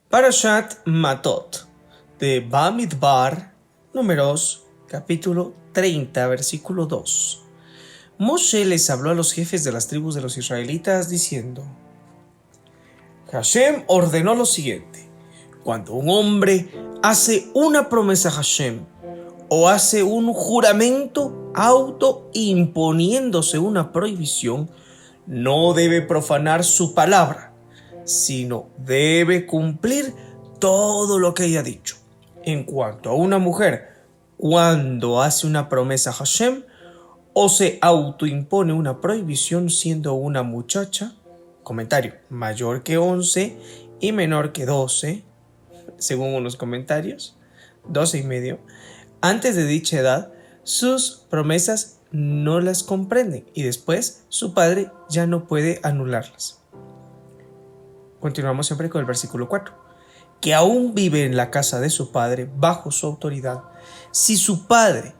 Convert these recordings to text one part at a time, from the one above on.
Parashat Matot de Bamidbar, Números, capítulo 30, versículo 2. Moshe les habló a los jefes de las tribus de los israelitas diciendo: Hashem ordenó lo siguiente: cuando un hombre hace una promesa a Hashem o hace un juramento autoimponiéndose una prohibición, no debe profanar su palabra, sino debe cumplir todo lo que haya dicho. En cuanto a una mujer, cuando hace una promesa a Hashem o se autoimpone una prohibición siendo una muchacha, comentario, mayor que 11 y menor que 12, según unos comentarios, 12 y medio, antes de dicha edad, sus promesas no las comprenden y después su padre ya no puede anularlas. Continuamos siempre con el versículo 4. Que aún vive en la casa de su padre bajo su autoridad. Si su padre,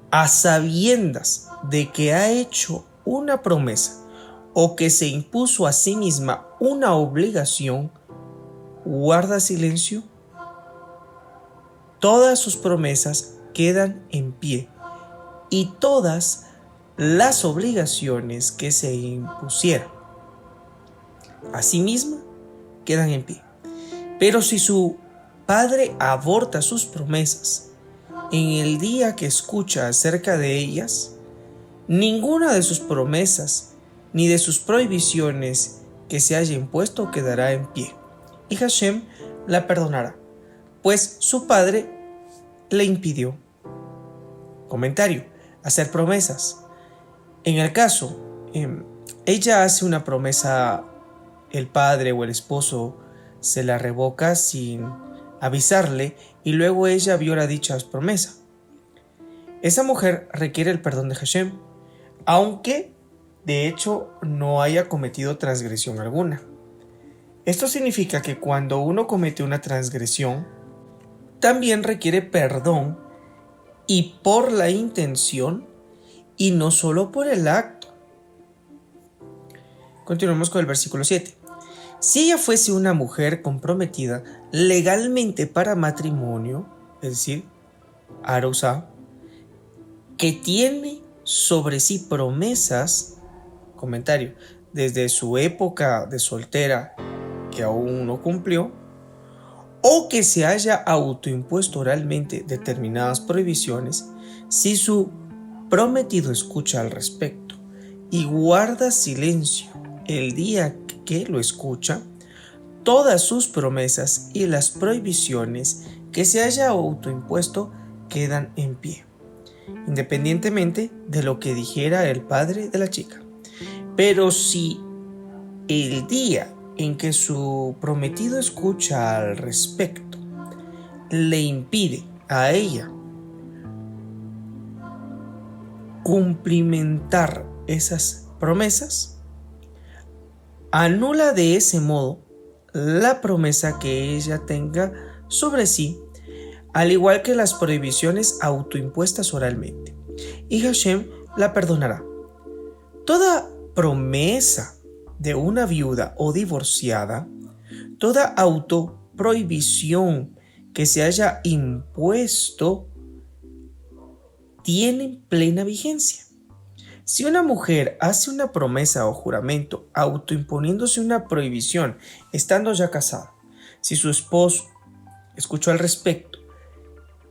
a sabiendas de que ha hecho una promesa o que se impuso a sí misma una obligación, guarda silencio, todas sus promesas quedan en pie y todas las obligaciones que se impusieron a sí misma quedan en pie. Pero si su padre aborta sus promesas en el día que escucha acerca de ellas, ninguna de sus promesas ni de sus prohibiciones que se haya impuesto quedará en pie, y Hashem la perdonará, pues su padre le impidió. Comentario: hacer promesas. En el caso, ella hace una promesa, el padre o el esposo se la revoca sin avisarle y luego ella viola dicha promesa. Esa mujer requiere el perdón de Hashem, aunque de hecho no haya cometido transgresión alguna. Esto significa que cuando uno comete una transgresión, también requiere perdón, y por la intención y no solo por el acto. Continuemos con el versículo 7. Si ella fuese una mujer comprometida legalmente para matrimonio, es decir, arusá, que tiene sobre sí promesas, comentario, desde su época de soltera que aún no cumplió, o que se haya autoimpuesto oralmente determinadas prohibiciones, si su prometido escucha al respecto y guarda silencio el día que lo escucha, todas sus promesas y las prohibiciones que se haya autoimpuesto quedan en pie, independientemente de lo que dijera el padre de la chica. Pero si el día en que su prometido escucha al respecto le impide a ella cumplimentar esas promesas, anula de ese modo la promesa que ella tenga sobre sí, al igual que las prohibiciones autoimpuestas oralmente, y Hashem la perdonará. Toda promesa de una viuda o divorciada, toda autoprohibición que se haya impuesto tiene plena vigencia. Si una mujer hace una promesa o juramento autoimponiéndose una prohibición estando ya casada, si su esposo escuchó al respecto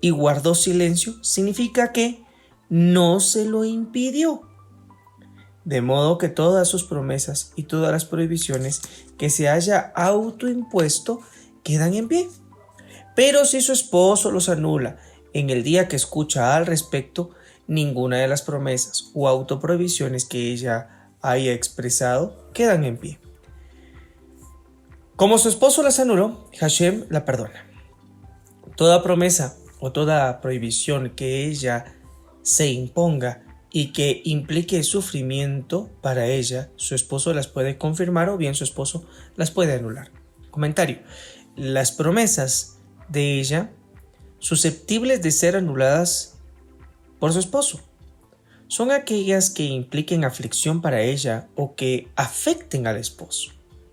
y guardó silencio, significa que no se lo impidió. De modo que todas sus promesas y todas las prohibiciones que se haya autoimpuesto quedan en pie. Pero si su esposo los anula en el día que escucha al respecto, ninguna de las promesas o autoprohibiciones que ella haya expresado quedan en pie. Como su esposo las anuló, Hashem la perdona. Toda promesa o toda prohibición que ella se imponga y que implique sufrimiento para ella, su esposo las puede confirmar o bien su esposo las puede anular. Comentario: las promesas de ella susceptibles de ser anuladas por su esposo son aquellas que impliquen aflicción para ella o que afecten al esposo.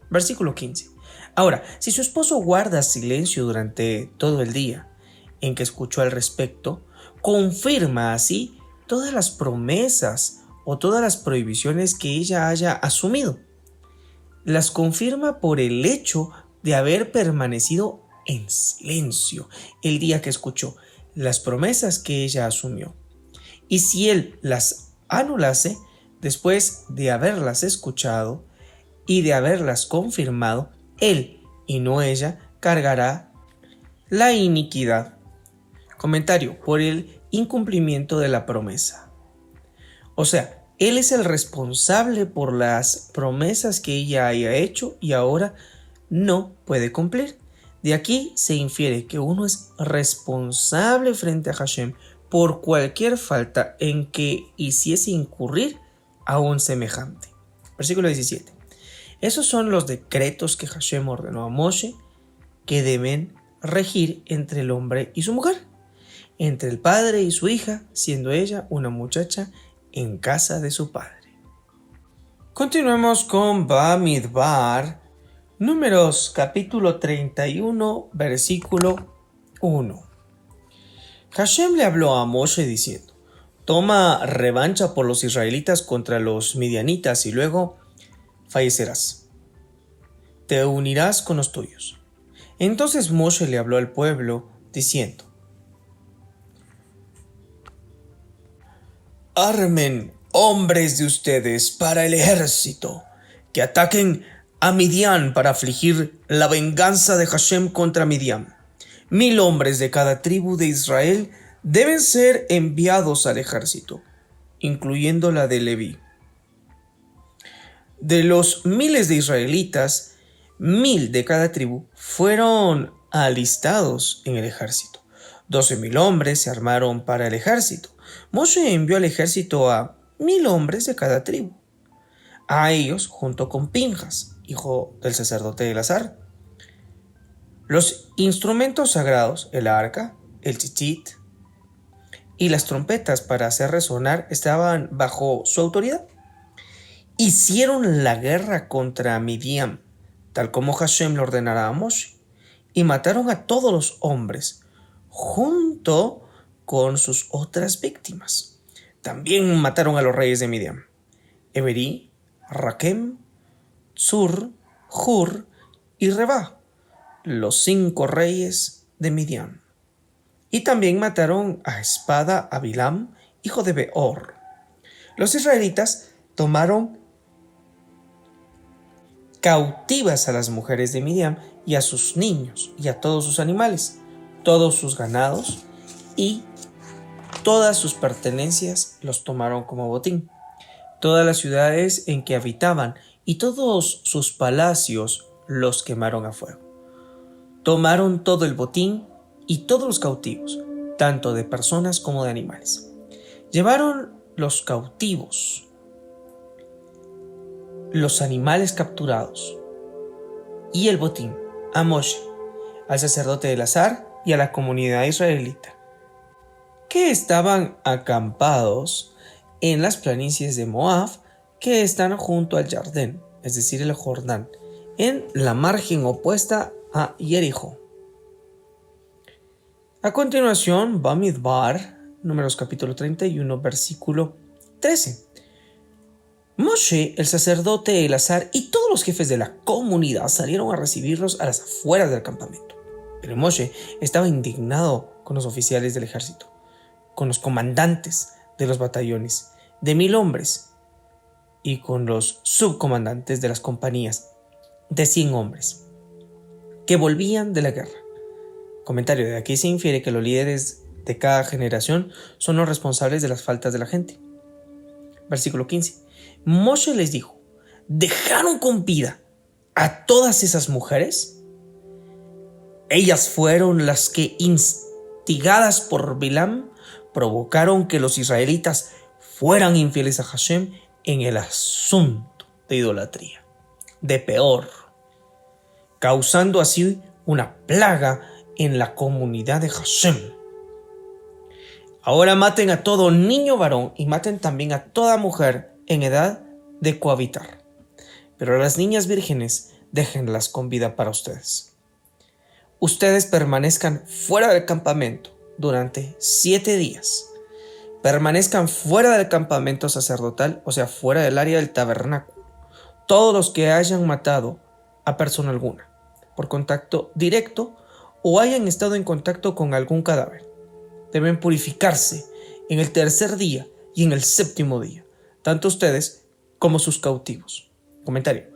Versículo 15. Ahora, si su esposo guarda silencio durante todo el día en que escuchó al respecto, confirma así todas las promesas o todas las prohibiciones que ella haya asumido. Las confirma por el hecho de haber permanecido en silencio el día que escuchó las promesas que ella asumió. Y si él las anulase después de haberlas escuchado y de haberlas confirmado, él y no ella cargará la iniquidad. Comentario: por el incumplimiento de la promesa. O sea, él es el responsable por las promesas que ella haya hecho y ahora no puede cumplir. De aquí se infiere que uno es responsable frente a Hashem por cualquier falta en que hiciese incurrir a un semejante. Versículo 17. Esos son los decretos que Hashem ordenó a Moshe que deben regir entre el hombre y su mujer, entre el padre y su hija, siendo ella una muchacha en casa de su padre. Continuemos con Bamidbar, Números capítulo 31, versículo 1. Hashem le habló a Moshe diciendo: toma revancha por los israelitas contra los midianitas y luego fallecerás. Te unirás con los tuyos. Entonces Moshe le habló al pueblo diciendo: armen hombres de ustedes para el ejército, que ataquen a Midian para afligir la venganza de Hashem contra Midian. 1000 hombres de cada tribu de Israel deben ser enviados al ejército, incluyendo la de Leví. De los miles de israelitas, 1000 de cada tribu fueron alistados en el ejército. 12,000 hombres se armaron para el ejército. Moshe envió al ejército a 1000 hombres de cada tribu. A ellos, junto con Pinjas, hijo del sacerdote Eleazar, los instrumentos sagrados, el arca, el tzitzit y las trompetas para hacer resonar estaban bajo su autoridad. Hicieron la guerra contra Midian, tal como Hashem le ordenara a Moshe, y mataron a todos los hombres, junto con sus otras víctimas. También mataron a los reyes de Midian: Eberí, Raquem, Tsur, Hur y Rebá, los 5 reyes de Midian. Y también mataron a espada a Bilam, hijo de Beor. Los israelitas tomaron cautivas a las mujeres de Midian y a sus niños y a todos sus animales, todos sus ganados y todas sus pertenencias los tomaron como botín. Todas las ciudades en que habitaban y todos sus palacios los quemaron a fuego. Tomaron todo el botín y todos los cautivos, tanto de personas como de animales. Llevaron los cautivos, los animales capturados y el botín a Moshe, al sacerdote Eleazar y a la comunidad israelita, que estaban acampados en las planicies de Moab, que están junto al Jardín, es decir, el Jordán, en la margen opuesta a Jericó. A continuación, Bamidbar, Números capítulo 31, versículo 13. Moshe, el sacerdote Eleazar y todos los jefes de la comunidad salieron a recibirlos a las afueras del campamento. Pero Moshe estaba indignado con los oficiales del ejército, con los comandantes de los batallones de 1000 hombres y con los subcomandantes de las compañías de 100 hombres que volvían de la guerra. Comentario: de aquí se infiere que los líderes de cada generación son los responsables de las faltas de la gente. Versículo 15. Moshe les dijo: ¿dejaron con vida a todas esas mujeres? Ellas fueron las que, instigadas por Bilam, provocaron que los israelitas fueran infieles a Hashem en el asunto de idolatría, de Peor, causando así una plaga en la comunidad de Hashem. Ahora maten a todo niño varón y maten también a toda mujer en edad de cohabitar. Pero a las niñas vírgenes déjenlas con vida para ustedes. Ustedes permanezcan fuera del campamento durante 7 días. Permanezcan fuera del campamento sacerdotal, o sea, fuera del área del tabernáculo. Todos los que hayan matado a persona alguna, por contacto directo o hayan estado en contacto con algún cadáver, deben purificarse en el 3er día y en el 7º día, tanto ustedes como sus cautivos. Comentario.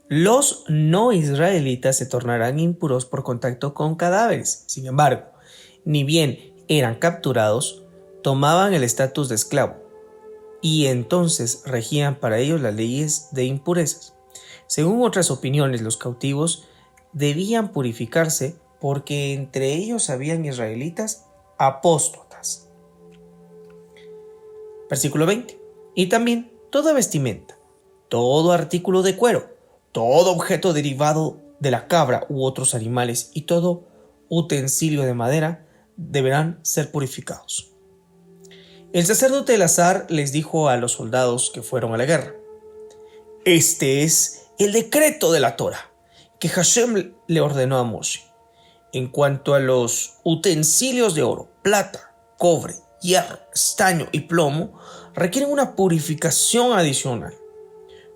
Los no israelitas se tornarán impuros por contacto con cadáveres. Sin embargo, ni bien eran capturados, tomaban el estatus de esclavo y entonces regían para ellos las leyes de impurezas. Según otras opiniones, los cautivos debían purificarse porque entre ellos habían israelitas apóstatas. Versículo 20. Y también toda vestimenta, todo artículo de cuero, todo objeto derivado de la cabra u otros animales y todo utensilio de madera deberán ser purificados. El sacerdote Eleazar les dijo a los soldados que fueron a la guerra: este es el decreto de la Torá que Hashem le ordenó a Moshe. En cuanto a los utensilios de oro, plata, cobre, hierro, estaño y plomo, requieren una purificación adicional.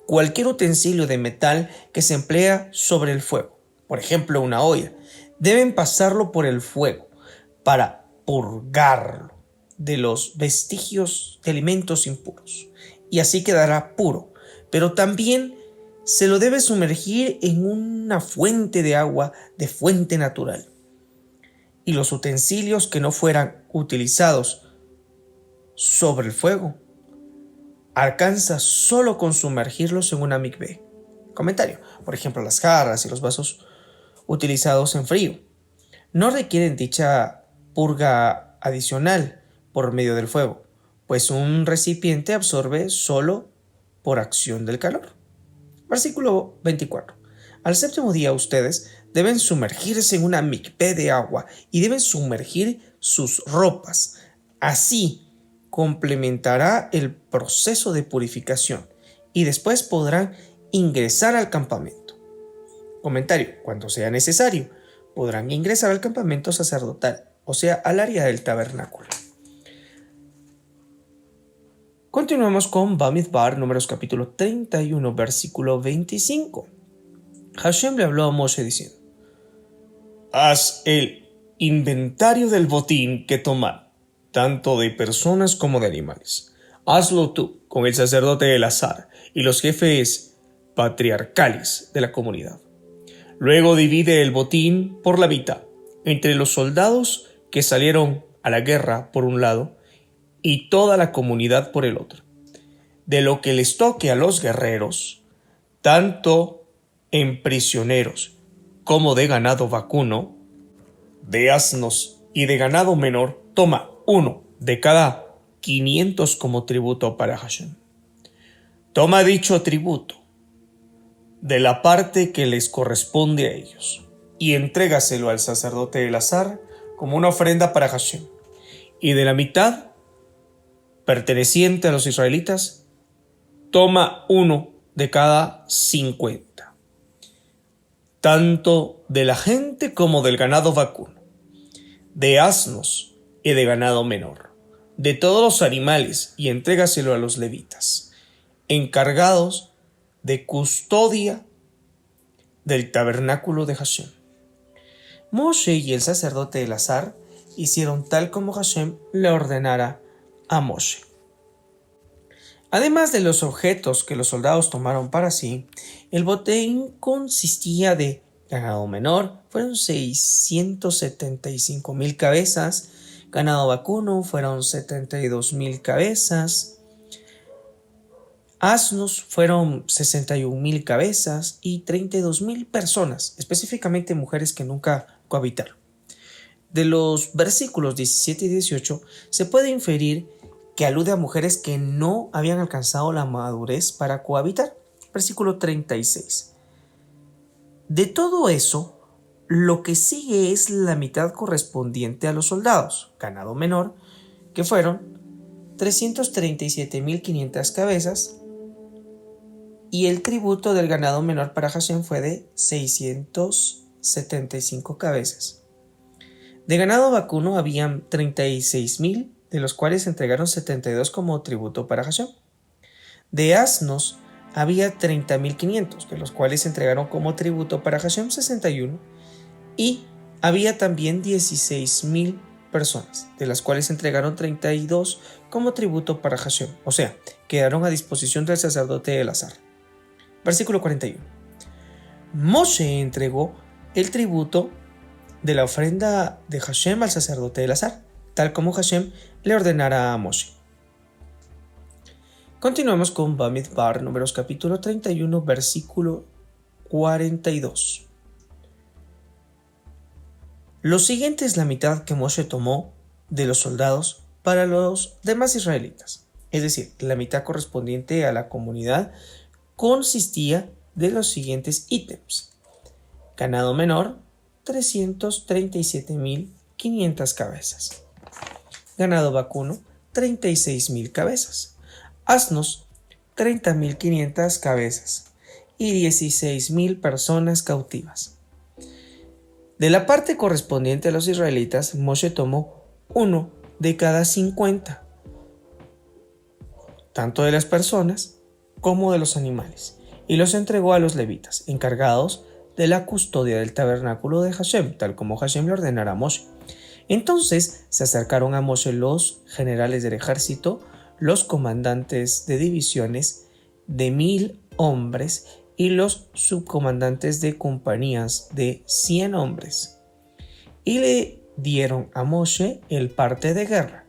Cualquier utensilio de metal que se emplea sobre el fuego, por ejemplo una olla, deben pasarlo por el fuego para purgarlo de los vestigios de alimentos impuros, y así quedará puro. Pero también se lo debe sumergir en una fuente de agua de fuente natural. Y los utensilios que no fueran utilizados sobre el fuego, alcanza solo con sumergirlos en una mikvé. Comentario. Por ejemplo, las jarras y los vasos utilizados en frío no requieren dicha purga adicional por medio del fuego, pues un recipiente absorbe solo por acción del calor. Versículo 24. Al 7º día ustedes deben sumergirse en una mikvé de agua y deben sumergir sus ropas. Así complementará el proceso de purificación y después podrán ingresar al campamento. Comentario. Cuando sea necesario, podrán ingresar al campamento sacerdotal, o sea, al área del tabernáculo. Continuamos con Bamidbar, Números capítulo 31, versículo 25. Hashem le habló a Moshe diciendo: haz el inventario del botín que tomar, tanto de personas como de animales. Hazlo tú con el sacerdote Eleazar y los jefes patriarcales de la comunidad. Luego divide el botín por la mitad, entre los soldados que salieron a la guerra por un lado y toda la comunidad por el otro. De lo que les toque a los guerreros, tanto en prisioneros como de ganado vacuno, de asnos y de ganado menor, toma 1 de cada 500 como tributo para Hashem. Toma dicho tributo de la parte que les corresponde a ellos y entrégaselo al sacerdote Eleazar como una ofrenda para Hashem, y de la mitad perteneciente a los israelitas, toma 1 de cada 50, tanto de la gente como del ganado vacuno, de asnos y de ganado menor, de todos los animales, y entrégaselo a los levitas, encargados de custodia del tabernáculo de Hashem. Moshe y el sacerdote Eleazar hicieron tal como Hashem le ordenara a Moshe. Además de los objetos que los soldados tomaron para sí, el botín consistía de ganado menor, fueron 675,000 cabezas, ganado vacuno fueron 72,000 cabezas, asnos fueron 61,000 cabezas y 32,000 personas, específicamente mujeres que nunca cohabitaron. De los versículos 17 y 18 se puede inferir que alude a mujeres que no habían alcanzado la madurez para cohabitar. Versículo 36. De todo eso, lo que sigue es la mitad correspondiente a los soldados, ganado menor, que fueron 337,500 cabezas, y el tributo del ganado menor para Hashem fue de 675 cabezas. De ganado vacuno habían 36,000, de los cuales entregaron 72 como tributo para Hashem. De asnos había 30,500, de los cuales entregaron como tributo para Hashem 61, y había también 16,000 personas, de las cuales entregaron 32 como tributo para Hashem, o sea, quedaron a disposición del sacerdote Elazar. Versículo 41. Moshe entregó el tributo de la ofrenda de Hashem al sacerdote Elazar, tal como Hashem le ordenara a Moshe. Continuamos con Bamidbar, Números capítulo 31, versículo 42. Lo siguiente es la mitad que Moshe tomó de los soldados para los demás israelitas, es decir, la mitad correspondiente a la comunidad consistía de los siguientes ítems: ganado menor, 337,500 cabezas; ganado vacuno, 36,000 cabezas; asnos, 30,500 cabezas; y 16,000 personas cautivas. De la parte correspondiente a los israelitas, Moshe tomó uno de cada 50, tanto de las personas como de los animales, y los entregó a los levitas, encargados de la custodia del tabernáculo de Hashem, tal como Hashem le ordenara a Moshe. Entonces se acercaron a Moshe los generales del ejército, los comandantes de divisiones de 1,000 hombres y los subcomandantes de compañías de 100 hombres, y le dieron a Moshe el parte de guerra.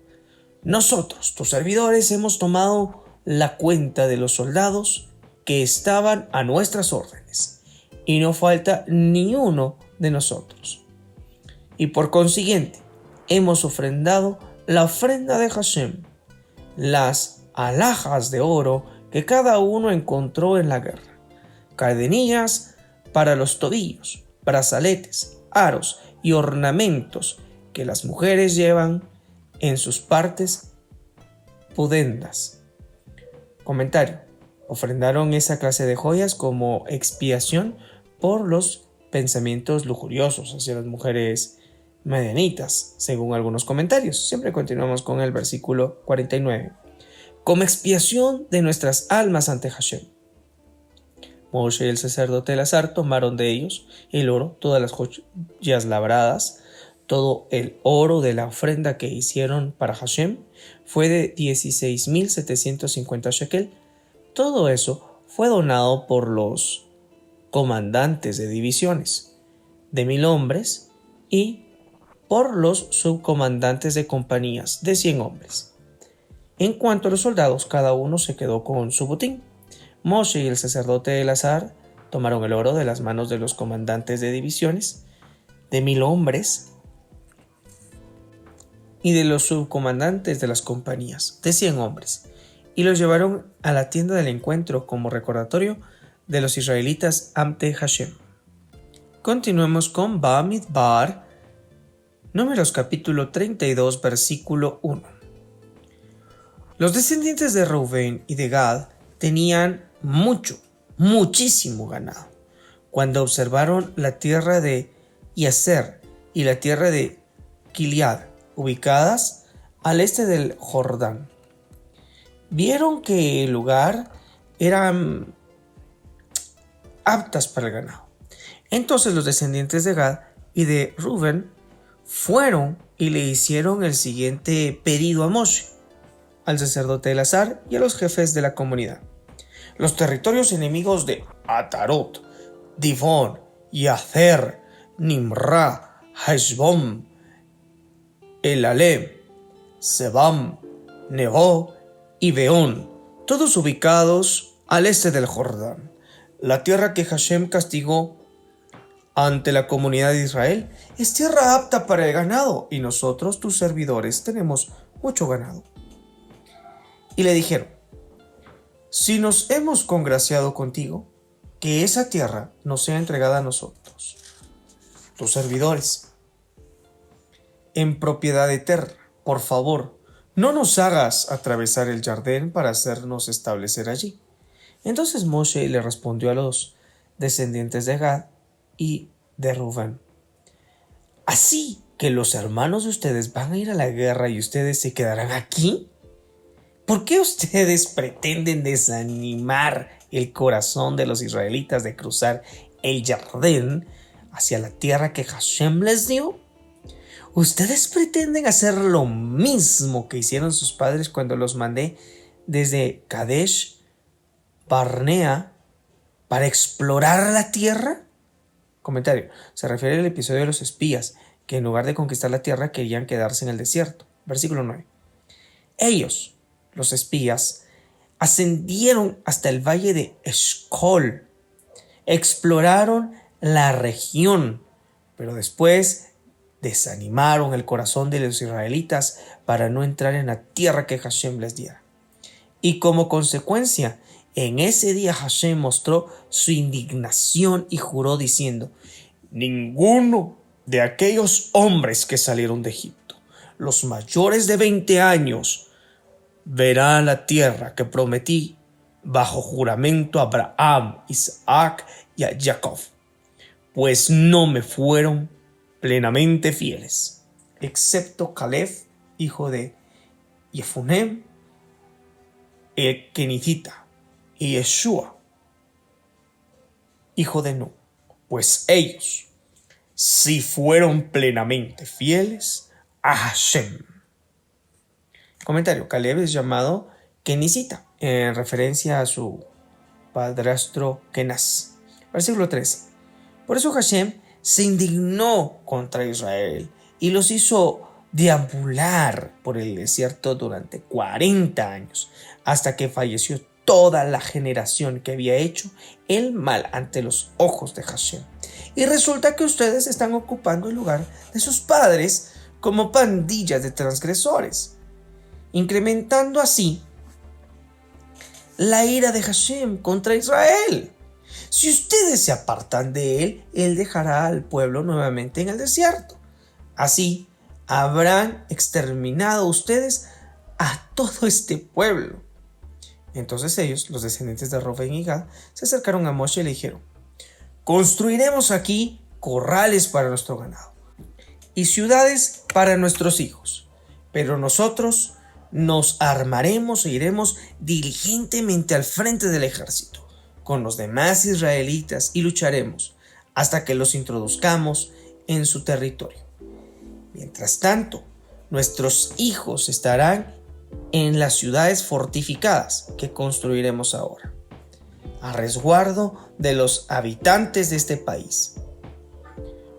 Nosotros, tus servidores, hemos tomado la cuenta de los soldados que estaban a nuestras órdenes, y no falta ni uno de nosotros. Y por consiguiente, hemos ofrendado la ofrenda de Hashem, las alhajas de oro que cada uno encontró en la guerra, cadenillas para los tobillos, brazaletes, aros y ornamentos que las mujeres llevan en sus partes pudendas. Comentario: ofrendaron esa clase de joyas como expiación por los pensamientos lujuriosos hacia las mujeres madianitas, según algunos comentarios. Siempre continuamos con el versículo 49. Como expiación de nuestras almas ante Hashem. Moshe y el sacerdote Elazar tomaron de ellos el oro, todas las joyas labradas, todo el oro de la ofrenda que hicieron para Hashem fue de 16,750 shekel. Todo eso fue donado por los comandantes de divisiones de 1,000 hombres y por los subcomandantes de compañías de 100 hombres. En cuanto a los soldados, cada uno se quedó con su botín. Moshe y el sacerdote Elazar tomaron el oro de las manos de los comandantes de divisiones de 1,000 hombres y de los subcomandantes de las compañías de 100 hombres, y los llevaron a la tienda del encuentro como recordatorio de los israelitas ante Hashem. Continuemos con Bamidbar, Números capítulo 32, versículo 1. Los descendientes de Rubén y de Gad tenían muchísimo ganado. Cuando observaron la tierra de Yaser y la tierra de Gilead, ubicadas al este del Jordán, vieron que el lugar eran aptas para el ganado. Entonces los descendientes de Gad y de Rubén fueron y le hicieron el siguiente pedido a Moshe, al sacerdote Elazar y a los jefes de la comunidad: los territorios enemigos de Atarot, Dibón, Yazer, Nimra, Heshbon, Elalem, Sebam, Nebo y Beón, todos ubicados al este del Jordán. La tierra que Hashem castigó ante la comunidad de Israel es tierra apta para el ganado, y nosotros, tus servidores, tenemos mucho ganado. Y le dijeron: si nos hemos congraciado contigo, que esa tierra nos sea entregada a nosotros, tus servidores, en propiedad eterna. Por favor, no nos hagas atravesar el Jardín para hacernos establecer allí. Entonces Moshe le respondió a los descendientes de Gad y de Rubén: ¿así que los hermanos de ustedes van a ir a la guerra y ustedes se quedarán aquí? ¿Por qué ustedes pretenden desanimar el corazón de los israelitas de cruzar el Jordán hacia la tierra que Hashem les dio? Ustedes pretenden hacer lo mismo que hicieron sus padres cuando los mandé desde Kadesh Barnea para explorar la tierra. Comentario: se refiere al episodio de los espías que en lugar de conquistar la tierra querían quedarse en el desierto. Versículo 9. Ellos, los espías, ascendieron hasta el valle de Eshcol, exploraron la región, pero después desanimaron el corazón de los israelitas para no entrar en la tierra que Hashem les diera. Y como consecuencia, en ese día Hashem mostró su indignación y juró diciendo: ninguno de aquellos hombres que salieron de Egipto, los mayores de 20 años, verá la tierra que prometí bajo juramento a Abraham, Isaac y a Jacob, pues no me fueron plenamente fieles, excepto Caleb, hijo de Jefuné, el kenizita, y Yeshua, hijo de Nun, pues ellos sí fueron plenamente fieles a Hashem. Comentario: Caleb es llamado kenizita en referencia a su padrastro Kenaz. Versículo 13. Por eso Hashem se indignó contra Israel y los hizo deambular por el desierto durante 40 años, hasta que falleció toda la generación que había hecho el mal ante los ojos de Hashem. Y resulta que ustedes están ocupando el lugar de sus padres como pandillas de transgresores, incrementando así la ira de Hashem contra Israel. Si ustedes se apartan de él, él dejará al pueblo nuevamente en el desierto. Así habrán exterminado ustedes a todo este pueblo. Entonces ellos, los descendientes de Rubén y Gad, se acercaron a Moshe y le dijeron: construiremos aquí corrales para nuestro ganado y ciudades para nuestros hijos, pero nosotros nos armaremos e iremos diligentemente al frente del ejército con los demás israelitas y lucharemos hasta que los introduzcamos en su territorio. Mientras tanto, nuestros hijos estarán en las ciudades fortificadas que construiremos ahora, a resguardo de los habitantes de este país.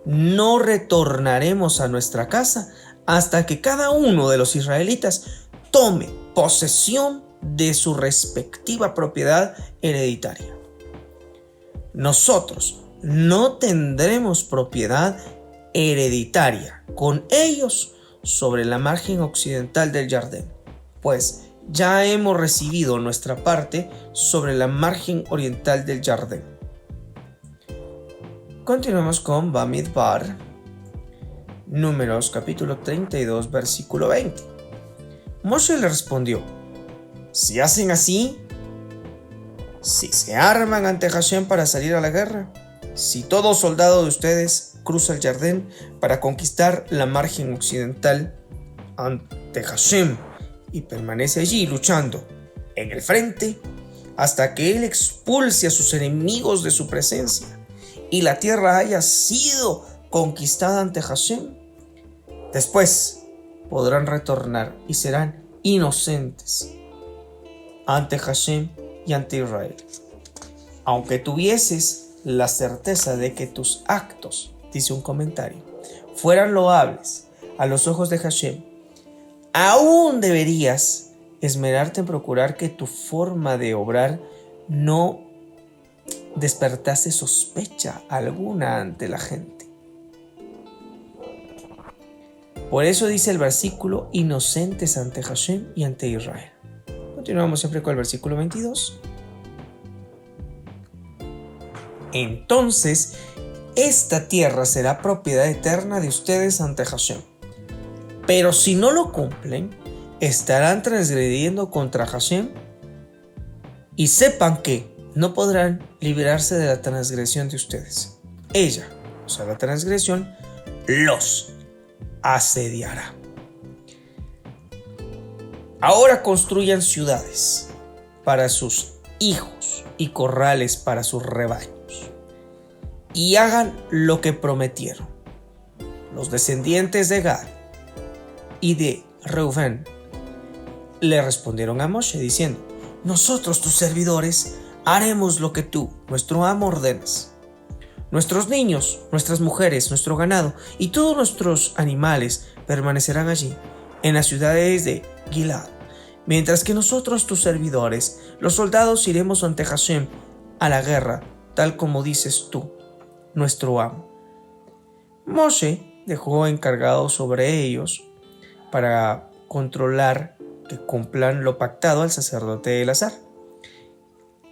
No retornaremos a nuestra casa hasta que cada uno de los israelitas tome posesión de su respectiva propiedad hereditaria. Nosotros no tendremos propiedad hereditaria con ellos sobre la margen occidental del Jordán, pues ya hemos recibido nuestra parte sobre la margen oriental del Jordán. Continuamos con Bamidbar, Números capítulo 32, versículo 20. Moshe le respondió: si hacen así, si se arman ante Hashem para salir a la guerra, si todo soldado de ustedes cruza el Jordán para conquistar la margen occidental ante Hashem y permanece allí luchando en el frente hasta que él expulse a sus enemigos de su presencia y la tierra haya sido conquistada ante Hashem, después podrán retornar y serán inocentes ante Hashem y ante Israel. Aunque tuvieses la certeza de que tus actos, dice un comentario, fueran loables a los ojos de Hashem, aún deberías esmerarte en procurar que tu forma de obrar no despertase sospecha alguna ante la gente. Por eso dice el versículo: inocentes ante Hashem y ante Israel. Continuamos siempre con el versículo 22. Entonces, esta tierra será propiedad eterna de ustedes ante Hashem. Pero si no lo cumplen, estarán transgrediendo contra Hashem. Y sepan que, no podrán librarse de la transgresión de ustedes. Ella, o sea, la transgresión, los asediará. Ahora construyan ciudades para sus hijos y corrales para sus rebaños, y hagan lo que prometieron. Los descendientes de Gad y de Reubén le respondieron a Moshe diciendo: nosotros, tus servidores, haremos lo que tú, nuestro amo, ordenas. Nuestros niños, nuestras mujeres, nuestro ganado y todos nuestros animales permanecerán allí, en las ciudades de Gilad, mientras que nosotros, tus servidores, los soldados, iremos ante Hashem a la guerra, tal como dices tú, nuestro amo. Moshe dejó encargado sobre ellos para controlar que cumplan lo pactado al sacerdote Elazar,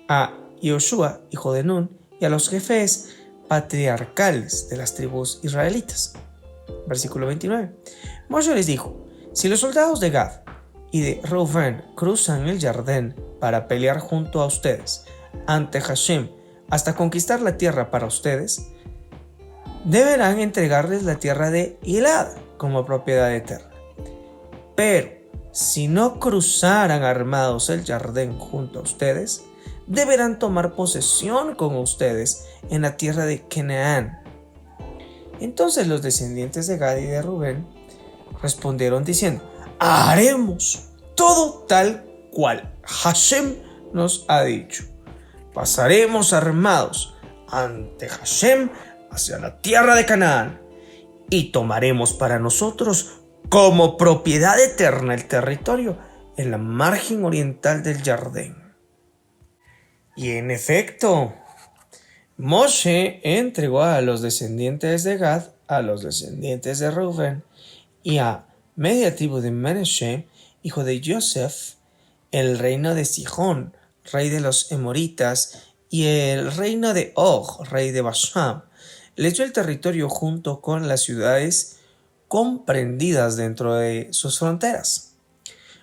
a Yoshua, hijo de Nun, y a los jefes patriarcales de las tribus israelitas. Versículo 29. Moshe les dijo: si los soldados de Gad y de Reubén cruzan el Jardín para pelear junto a ustedes ante Hashem hasta conquistar la tierra para ustedes, deberán entregarles la tierra de Gilad como propiedad eterna. Pero si no cruzaran armados el Jardín junto a ustedes, deberán tomar posesión con ustedes en la tierra de Canaán. Entonces los descendientes de Gad y de Rubén respondieron diciendo: haremos todo tal cual Hashem nos ha dicho. Pasaremos armados ante Hashem hacia la tierra de Canaán y tomaremos para nosotros como propiedad eterna el territorio en la margen oriental del Jardín. Y en efecto, Moshe entregó a los descendientes de Gad, a los descendientes de Reubén y a media tribu de Menashe, hijo de Yosef, el reino de Sihón, rey de los Emoritas, y el reino de Og, rey de Bashan. Les dio el territorio junto con las ciudades comprendidas dentro de sus fronteras.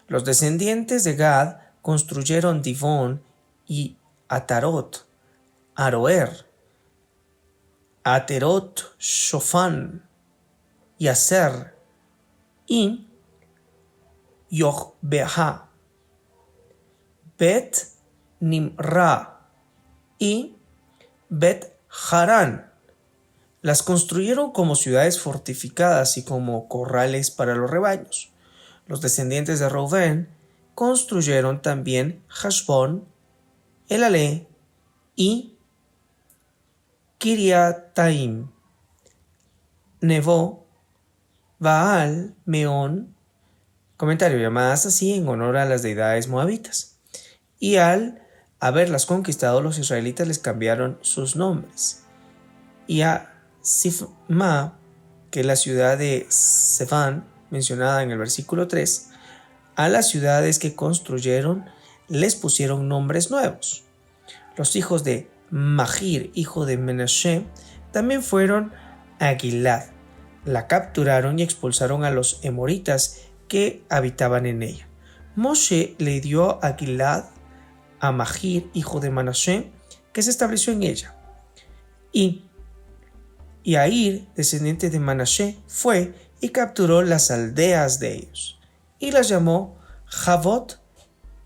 Los descendientes de Gad construyeron Dibón y Atarot, Aroer, Aterot, Shofán, Yaser y Yochbeha, Bet Nimra y Bet Harán. Las construyeron como ciudades fortificadas y como corrales para los rebaños. Los descendientes de Reubén construyeron también Hashbón, Elaleh y Kiriataim, Nebo, Baal, Meón, comentario, llamadas así en honor a las deidades moabitas. Y al haberlas conquistado, los israelitas les cambiaron sus nombres. Y a Sifma, que es la ciudad de Sefán, mencionada en el versículo 3, a las ciudades que construyeron les pusieron nombres nuevos. Los hijos de Magir, hijo de Menashe, también fueron a Gilad. La capturaron y expulsaron a los emoritas que habitaban en ella. Moshe le dio a Gilad a Magir, hijo de Menashe, que se estableció en ella. Y Yair, descendiente de Menashe, fue y capturó las aldeas de ellos, y las llamó Javot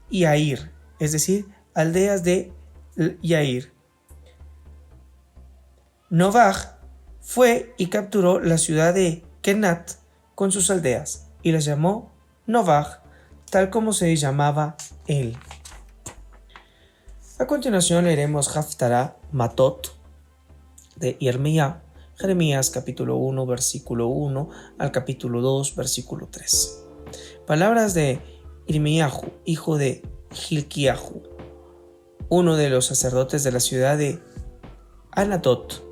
y Yair, es decir, aldeas de Yair. Novach fue y capturó la ciudad de Kenat con sus aldeas, y las llamó Novach, tal como se llamaba él. A continuación leeremos Haftarah Matot de Jeremías capítulo 1 versículo 1 al capítulo 2 versículo 3. Palabras de Irmiyahu, hijo de Hilkiyahu, uno de los sacerdotes de la ciudad de Anatot,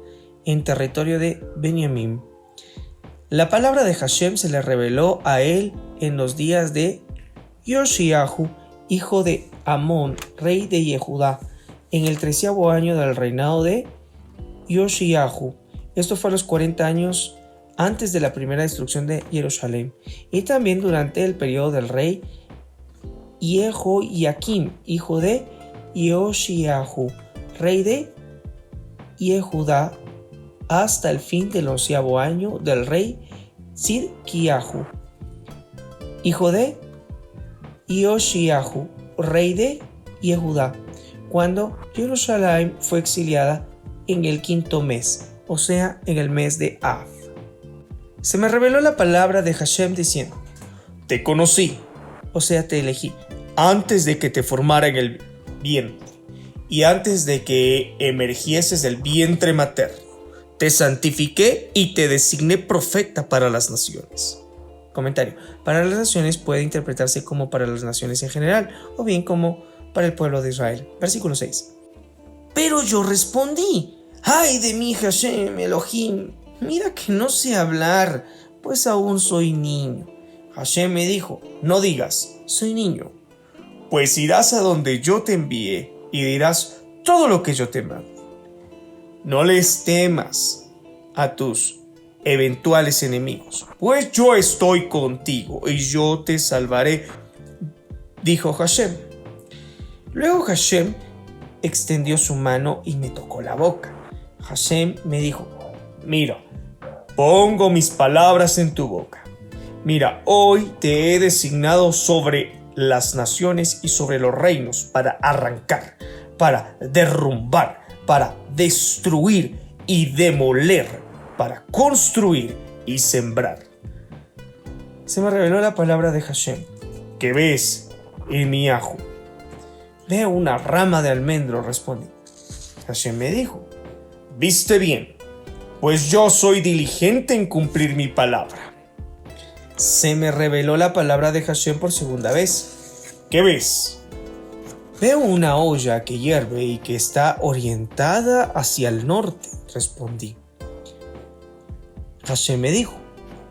en territorio de Benjamín. La palabra de Hashem se le reveló a él en los días de Yoshiyahu, hijo de Amón, rey de Yehudá, en el 13º año del reinado de Yoshiyahu. Esto fue a los 40 años antes de la primera destrucción de Jerusalén, y también durante el periodo del rey Jehoiakim, hijo de Yoshiyahu, rey de Yehudá, hasta el fin del 11º año del rey Tzidkiyahu, hijo de Yoshiyahu, rey de Yehudá, cuando Jerusalén fue exiliada en el 5º mes, o sea, en el mes de Av. Se me reveló la palabra de Hashem diciendo: te conocí, o sea, te elegí, antes de que te formara en el vientre, y antes de que emergieses del vientre materno. Te santifiqué y te designé profeta para las naciones. Comentario: para las naciones puede interpretarse como para las naciones en general, o bien como para el pueblo de Israel. Versículo 6. Pero yo respondí: ¡ay de mí, Hashem, Elohim! Mira que no sé hablar, pues aún soy niño. Hashem me dijo: no digas, soy niño, pues irás a donde yo te envíe y dirás todo lo que yo te mande. No les temas a tus eventuales enemigos, pues yo estoy contigo y yo te salvaré, dijo Hashem. Luego Hashem extendió su mano y me tocó la boca. Hashem me dijo: mira, pongo mis palabras en tu boca. Mira, hoy te he designado sobre las naciones y sobre los reinos para arrancar, para derrumbar, para destruir y demoler, para construir y sembrar. Se me reveló la palabra de Hashem. ¿Qué ves, Irmiyahu? Veo una rama de almendro, respondí. Hashem me dijo: viste bien, pues yo soy diligente en cumplir mi palabra. Se me reveló la palabra de Hashem por segunda vez. ¿Qué ves? Veo una olla que hierve y que está orientada hacia el norte, respondí. Hashem me dijo: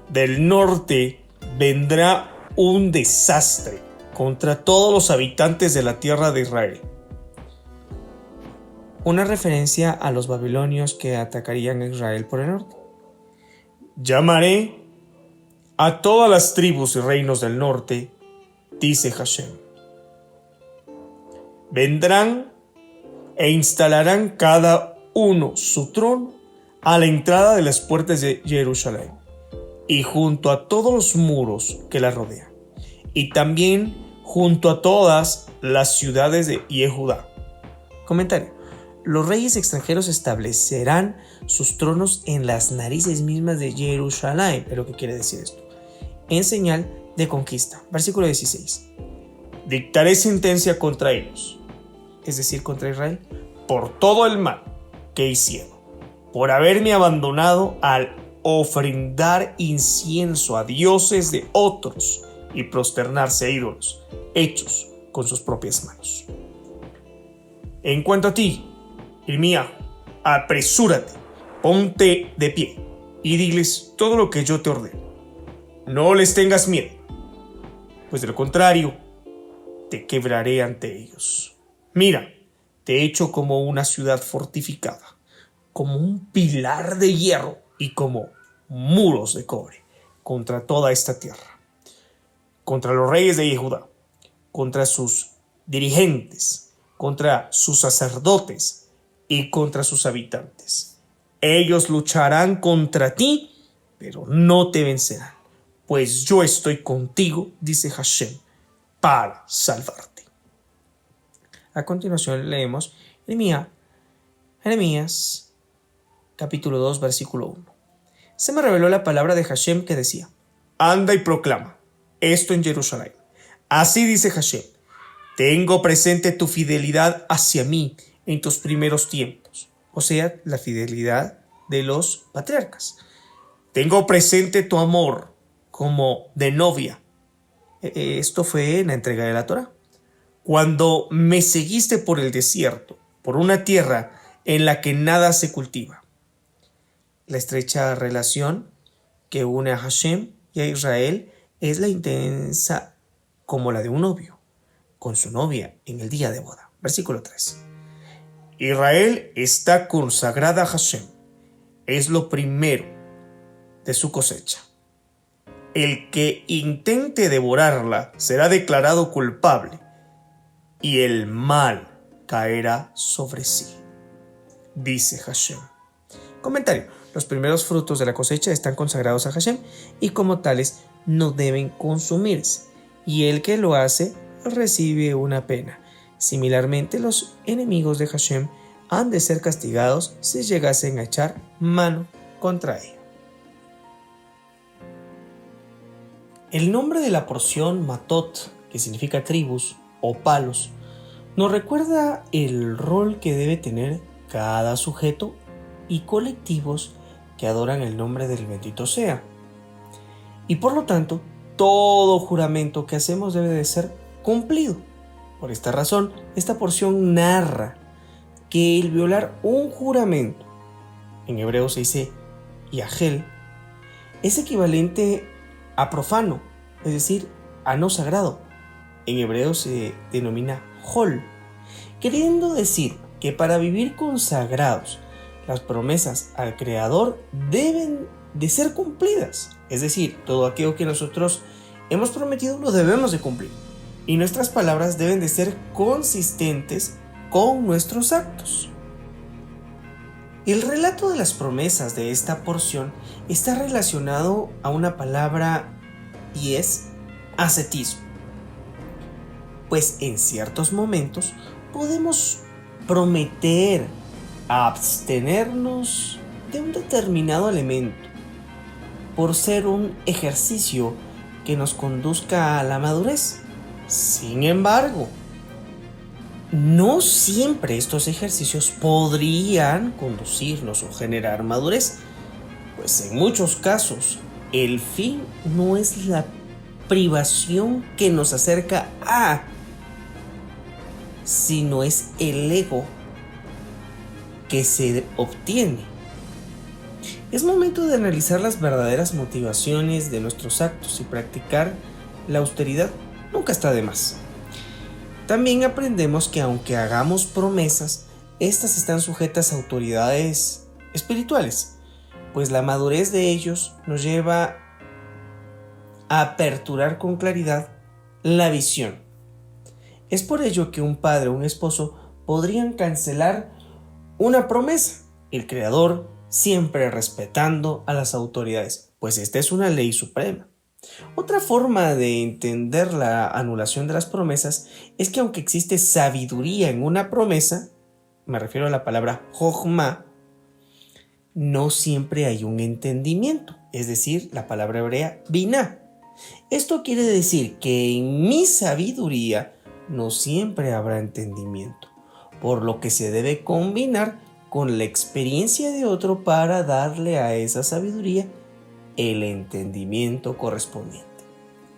del norte vendrá un desastre contra todos los habitantes de la tierra de Israel. Una referencia a los babilonios que atacarían a Israel por el norte. Llamaré a todas las tribus y reinos del norte, dice Hashem. Vendrán e instalarán cada uno su trono a la entrada de las puertas de Jerusalén y junto a todos los muros que la rodean, y también junto a todas las ciudades de Yehudá. Comentario: los reyes extranjeros establecerán sus tronos en las narices mismas de Jerusalén. ¿Es lo que quiere decir esto? En señal de conquista. Versículo 16. Dictaré sentencia contra ellos, es decir, contra Israel, por todo el mal que hicieron, por haberme abandonado al ofrendar incienso a dioses de otros y prosternarse a ídolos hechos con sus propias manos. En cuanto a ti, Irmiyahu, apresúrate, ponte de pie y diles todo lo que yo te ordeno. No les tengas miedo, pues de lo contrario, te quebraré ante ellos. Mira, te he hecho como una ciudad fortificada, como un pilar de hierro y como muros de cobre contra toda esta tierra, contra los reyes de Yehudá, contra sus dirigentes, contra sus sacerdotes y contra sus habitantes. Ellos lucharán contra ti, pero no te vencerán, pues yo estoy contigo, dice Hashem, para salvarte. A continuación leemos Jeremías capítulo 2, versículo 1. Se me reveló la palabra de Hashem que decía: anda y proclama esto en Jerusalén. Así dice Hashem: tengo presente tu fidelidad hacia mí en tus primeros tiempos, o sea, la fidelidad de los patriarcas. Tengo presente tu amor como de novia. Esto fue en la entrega de la Torá. Cuando me seguiste por el desierto, por una tierra en la que nada se cultiva. La estrecha relación que une a Hashem y a Israel es la intensa como la de un novio con su novia en el día de boda. Versículo 3. Israel está consagrada a Hashem. Es lo primero de su cosecha. El que intente devorarla será declarado culpable y el mal caerá sobre sí. dice Hashem. Comentario: los primeros frutos de la cosecha están consagrados a Hashem y como tales no deben consumirse, y el que lo hace recibe una pena. Similarmente, los enemigos de Hashem han de ser castigados si llegasen a echar mano contra ellos. El nombre de la porción Matot, que significa tribus o palos, nos recuerda el rol que debe tener cada sujeto y colectivos que adoran el nombre del bendito sea. Y por lo tanto, todo juramento que hacemos debe de ser cumplido. Por esta razón, esta porción narra que el violar un juramento, en hebreo se dice yahel, es equivalente a profano, es decir, a no sagrado. En hebreo se denomina hol, queriendo decir que para vivir consagrados, las promesas al Creador deben de ser cumplidas. Es decir, todo aquello que nosotros hemos prometido lo debemos de cumplir. Y nuestras palabras deben de ser consistentes con nuestros actos. El relato de las promesas de esta porción está relacionado a una palabra y es ascetismo. Pues en ciertos momentos podemos prometer abstenernos de un determinado elemento por ser un ejercicio que nos conduzca a la madurez. Sin embargo, no siempre estos ejercicios podrían conducirnos o generar madurez, pues en muchos casos el fin no es la privación que nos acerca a, sino es el ego que se obtiene. Es momento de analizar las verdaderas motivaciones de nuestros actos y practicar la austeridad nunca está de más. También aprendemos que aunque hagamos promesas, estas están sujetas a autoridades espirituales, pues la madurez de ellos nos lleva a aperturar con claridad la visión. Es por ello que un padre o un esposo podrían cancelar una promesa, el Creador siempre respetando a las autoridades, pues esta es una ley suprema. Otra forma de entender la anulación de las promesas es que aunque existe sabiduría en una promesa, me refiero a la palabra jochma, no siempre hay un entendimiento, es decir, la palabra hebrea biná. Esto quiere decir que en mi sabiduría no siempre habrá entendimiento, por lo que se debe combinar con la experiencia de otro para darle a esa sabiduría el entendimiento correspondiente.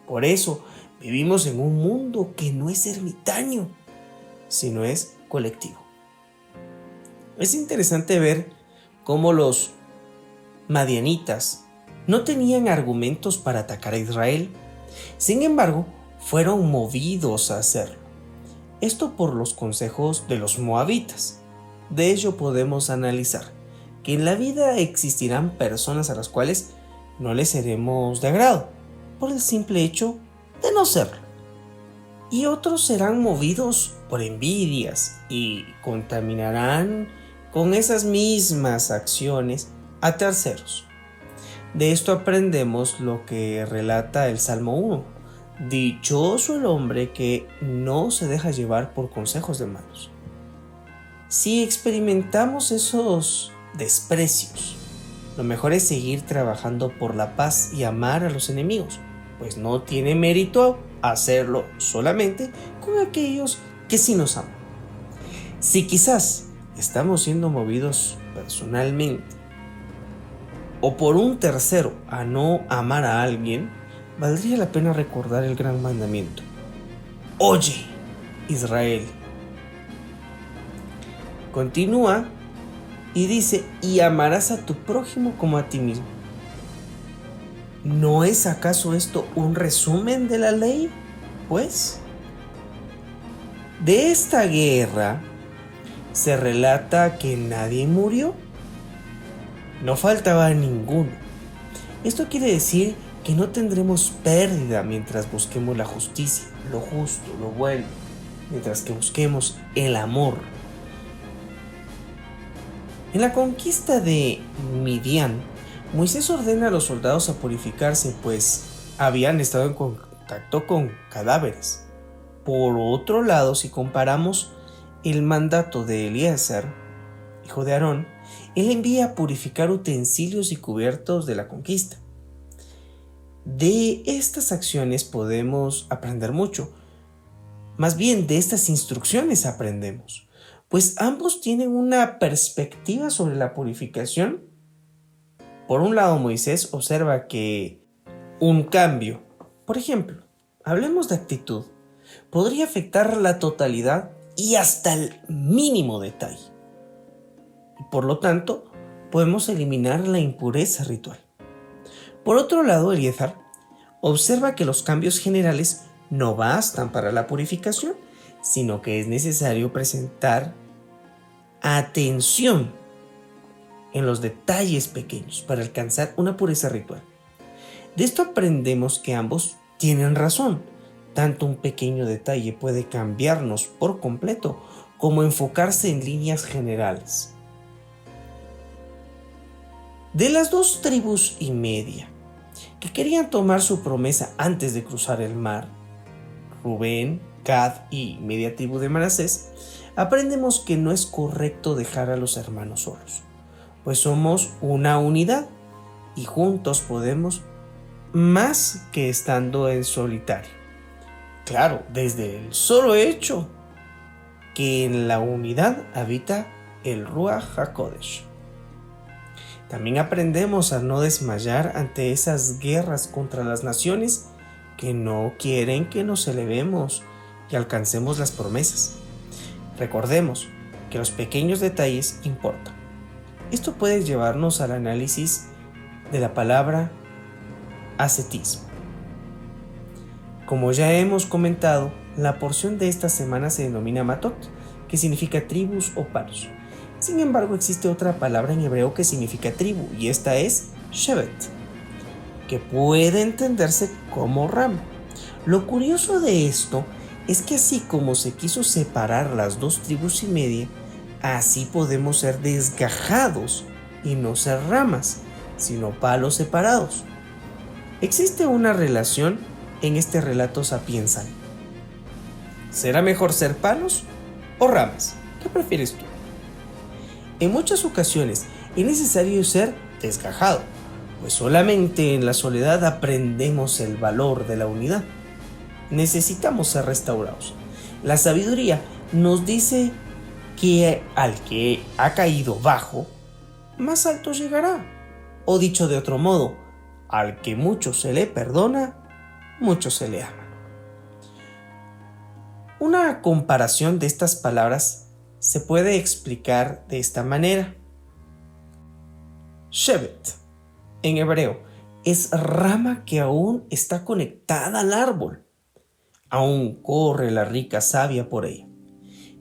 Por eso vivimos en un mundo que no es ermitaño, sino es colectivo. Es interesante ver cómo los madianitas no tenían argumentos para atacar a Israel. Sin embargo, fueron movidos a hacerlo. Esto por los consejos de los moabitas. De ello podemos analizar que en la vida existirán personas a las cuales no les seremos de agrado, por el simple hecho de no serlo. Y otros serán movidos por envidias y contaminarán con esas mismas acciones a terceros. De esto aprendemos lo que relata el Salmo 1. Dichoso el hombre que no se deja llevar por consejos de malos. Si experimentamos esos desprecios, lo mejor es seguir trabajando por la paz y amar a los enemigos, pues no tiene mérito hacerlo solamente con aquellos que sí nos aman. Si quizás estamos siendo movidos personalmente o por un tercero a no amar a alguien, valdría la pena recordar el gran mandamiento. Oye, Israel. Continúa y dice, y amarás a tu prójimo como a ti mismo. ¿No es acaso esto un resumen de la ley? Pues, de esta guerra se relata que nadie murió. No faltaba ninguno. Esto quiere decir que no tendremos pérdida mientras busquemos la justicia, lo justo, lo bueno, mientras que busquemos el amor. En la conquista de Midian, Moisés ordena a los soldados a purificarse, pues habían estado en contacto con cadáveres. Por otro lado, si comparamos el mandato de Eliezer, hijo de Aarón, él envía a purificar utensilios y cubiertos de la conquista. De estas acciones podemos aprender mucho. Más bien, de estas instrucciones aprendemos, pues ambos tienen una perspectiva sobre la purificación. Por un lado, Moisés observa que un cambio, por ejemplo, hablemos de actitud, podría afectar la totalidad y hasta el mínimo detalle. Y por lo tanto, podemos eliminar la impureza ritual. Por otro lado, Eliezer observa que los cambios generales no bastan para la purificación, sino que es necesario presentar atención en los detalles pequeños para alcanzar una pureza ritual. De esto aprendemos que ambos tienen razón. Tanto un pequeño detalle puede cambiarnos por completo como enfocarse en líneas generales. De las 2,5 tribus que querían tomar su promesa antes de cruzar el mar, Rubén, Gad y media tribu de Manasés, aprendemos que no es correcto dejar a los hermanos solos, pues somos una unidad y juntos podemos más que estando en solitario. Claro, desde el solo hecho que en la unidad habita el Ruach HaKodesh. También aprendemos a no desmayar ante esas guerras contra las naciones que no quieren que nos elevemos y alcancemos las promesas. Recordemos que los pequeños detalles importan. Esto puede llevarnos al análisis de la palabra ascetismo. Como ya hemos comentado, la porción de esta semana se denomina Matot, que significa tribus o paros. Sin embargo, existe otra palabra en hebreo que significa tribu, y esta es Shevet, que puede entenderse como rama. Lo curioso de esto es que así como se quiso separar las 2,5 tribus, así podemos ser desgajados y no ser ramas, sino palos separados. Existe una relación en este relato sapiensal. ¿Será mejor ser palos o ramas? ¿Qué prefieres tú? En muchas ocasiones es necesario ser desgajado, pues solamente en la soledad aprendemos el valor de la unidad. Necesitamos ser restaurados. La sabiduría nos dice que al que ha caído bajo, más alto llegará. O dicho de otro modo, al que mucho se le perdona, mucho se le ama. Una comparación de estas palabras se puede explicar de esta manera. Shevet, en hebreo, es rama que aún está conectada al árbol. Aún corre la rica savia por ella.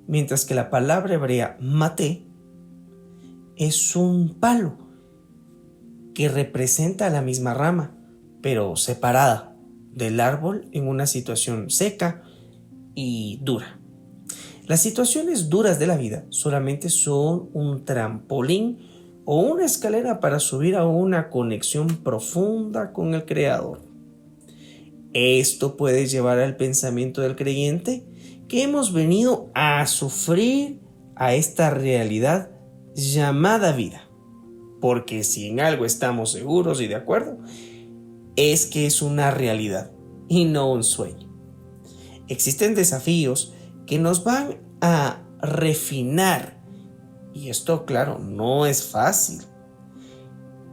Mientras que la palabra hebrea maté es un palo que representa la misma rama, pero separada del árbol en una situación seca y dura. Las situaciones duras de la vida solamente son un trampolín o una escalera para subir a una conexión profunda con el Creador. Esto puede llevar al pensamiento del creyente que hemos venido a sufrir a esta realidad llamada vida. Porque si en algo estamos seguros y de acuerdo, es que es una realidad y no un sueño. Existen desafíos que nos van a refinar, y esto, claro, no es fácil.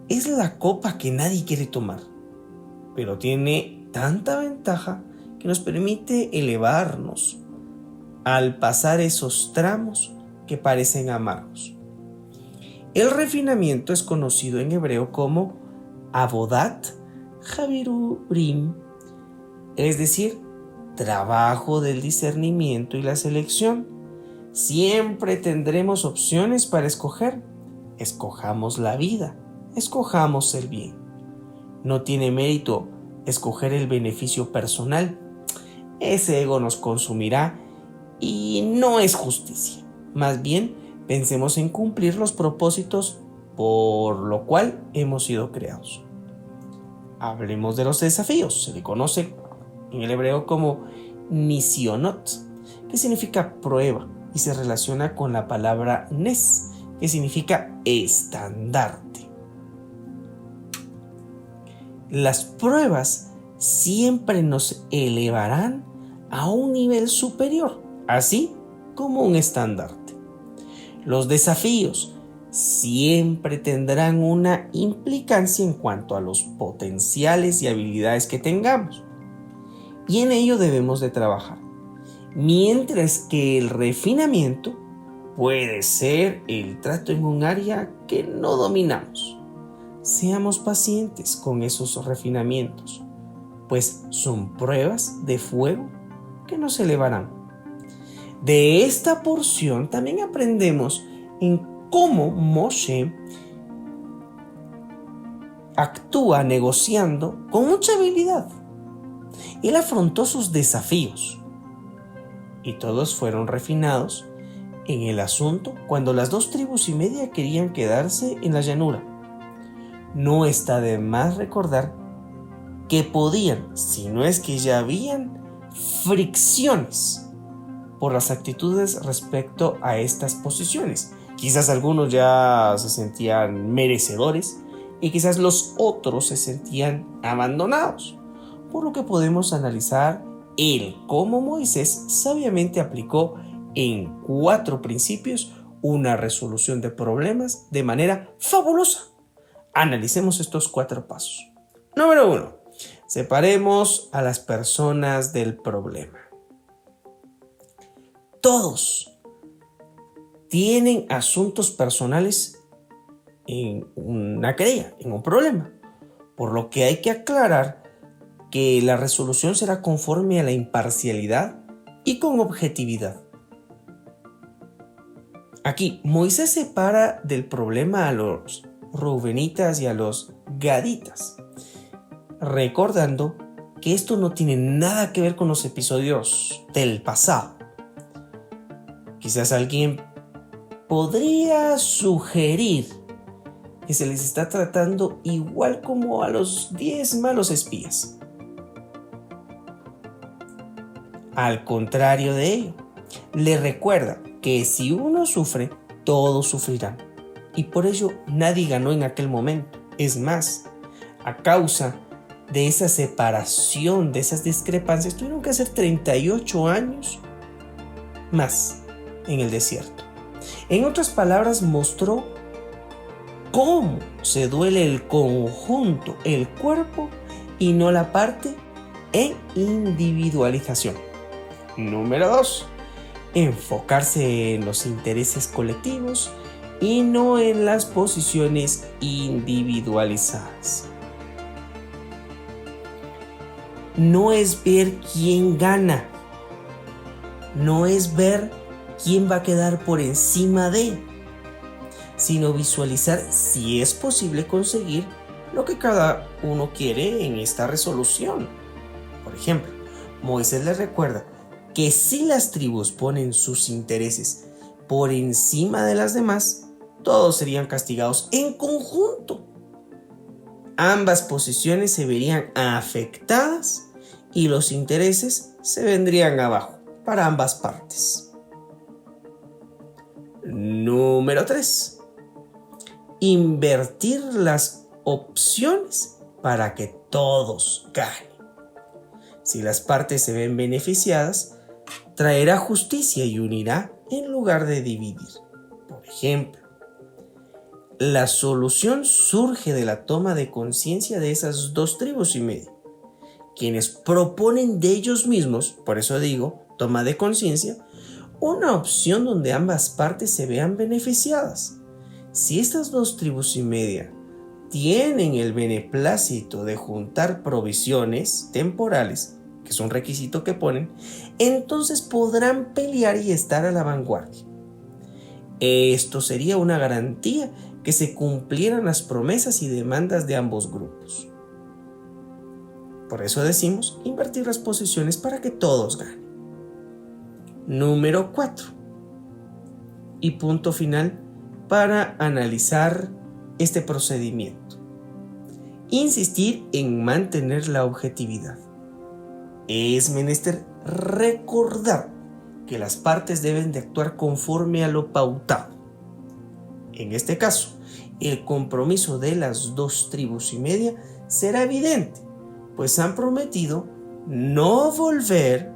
Es la copa que nadie quiere tomar, pero tiene tanta ventaja que nos permite elevarnos al pasar esos tramos que parecen amargos. El refinamiento es conocido en hebreo como Avodat Habirurim, es decir, trabajo del discernimiento y la selección. Siempre tendremos opciones para escoger. Escojamos la vida, escojamos el bien. No tiene mérito escoger el beneficio personal. Ese ego nos consumirá y no es justicia. Más bien, Pensemos en cumplir los propósitos por lo cual hemos sido creados. Hablemos de los desafíos. Se le conoce en el hebreo como nisionot, que significa prueba y se relaciona con la palabra nes, que significa estandarte. Las pruebas siempre nos elevarán a un nivel superior, así como un estandarte. Los desafíos siempre tendrán una implicancia en cuanto a los potenciales y habilidades que tengamos, y en ello debemos de trabajar, mientras que el refinamiento puede ser el trato en un área que no dominamos. Seamos pacientes con esos refinamientos, pues son pruebas de fuego que nos elevarán. De esta porción también aprendemos en cómo Moshe actúa negociando con mucha habilidad. Él afrontó sus desafíos y todos fueron refinados en el asunto cuando las 2,5 tribus querían quedarse en la llanura. No está de más recordar que podían, si no es que ya habían, fricciones por las actitudes respecto a estas posiciones. Quizás algunos ya se sentían merecedores y quizás los otros se sentían abandonados, por lo que podemos analizar el cómo Moisés sabiamente aplicó en 4 principios una resolución de problemas de manera fabulosa. Analicemos estos 4 pasos. Número 1. Separemos a las personas del problema. Todos tienen asuntos personales en una querella, en un problema, por lo que hay que aclarar que la resolución será conforme a la imparcialidad y con objetividad. Aquí Moisés separa del problema a los reubenitas y a los gaditas, recordando que esto no tiene nada que ver con los episodios del pasado. Quizás alguien podría sugerir que se les está tratando igual como a los 10 malos espías. Al contrario de ello, le recuerda que si uno sufre, todos sufrirán. Y por ello nadie ganó en aquel momento. Es más, a causa de esa separación, de esas discrepancias, tuvieron que hacer 38 años más en el desierto. En otras palabras, mostró cómo se duele el conjunto, el cuerpo, y no la parte en individualización. Número 2. Enfocarse en los intereses colectivos y no en las posiciones individualizadas. No es ver quién gana, no es ver quién va a quedar por encima de, sino visualizar si es posible conseguir lo que cada uno quiere en esta resolución. Por ejemplo, Moisés les recuerda que si las tribus ponen sus intereses por encima de las demás, todos serían castigados en conjunto. Ambas posiciones se verían afectadas y los intereses se vendrían abajo para ambas partes. Número 3. Invertir las opciones para que todos ganen. Si las partes se ven beneficiadas, traerá justicia y unirá en lugar de dividir. Por ejemplo, la solución surge de la toma de conciencia de esas 2,5 tribus, quienes proponen de ellos mismos, por eso digo, toma de conciencia, una opción donde ambas partes se vean beneficiadas. Si estas 2,5 tribus tienen el beneplácito de juntar provisiones temporales, que es un requisito que ponen, entonces podrán pelear y estar a la vanguardia. Esto sería una garantía que se cumplieran las promesas y demandas de ambos grupos. Por eso decimos invertir las posiciones para que todos ganen. Número 4. y punto final para analizar este procedimiento. Insistir en mantener la objetividad. Es menester recordar que las partes deben de actuar conforme a lo pautado. En este caso, el compromiso de las 2 tribus y media será evidente, pues han prometido no volver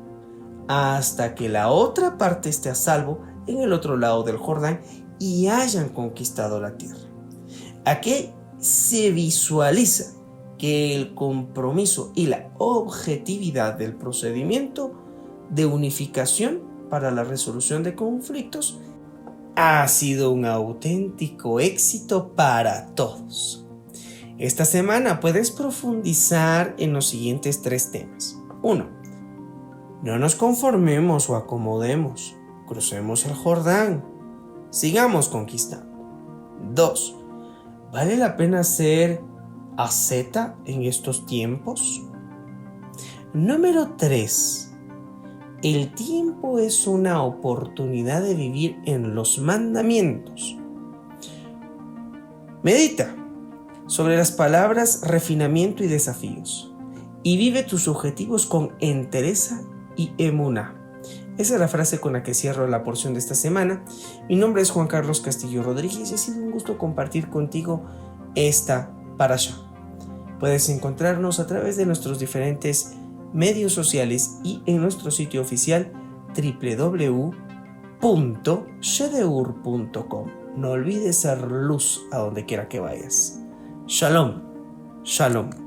hasta que la otra parte esté a salvo en el otro lado del Jordán y hayan conquistado la tierra. Aquí se visualiza que el compromiso y la objetividad del procedimiento de unificación para la resolución de conflictos ha sido un auténtico éxito para todos. Esta semana puedes profundizar en los siguientes 3 temas. 1. No nos conformemos o acomodemos. Crucemos el Jordán. Sigamos conquistando. 2. ¿Vale la pena ser asceta en estos tiempos? Número 3. El tiempo es una oportunidad de vivir en los mandamientos. Medita sobre las palabras refinamiento y desafíos y vive tus objetivos con entereza y emuná. Esa es la frase con la que cierro la porción de esta semana. Mi nombre es Juan Carlos Castillo Rodríguez y ha sido un gusto compartir contigo esta parashá. Puedes encontrarnos a través de nuestros diferentes medios sociales y en nuestro sitio oficial www.shedeur.com. No olvides ser luz a donde quiera que vayas. Shalom, shalom.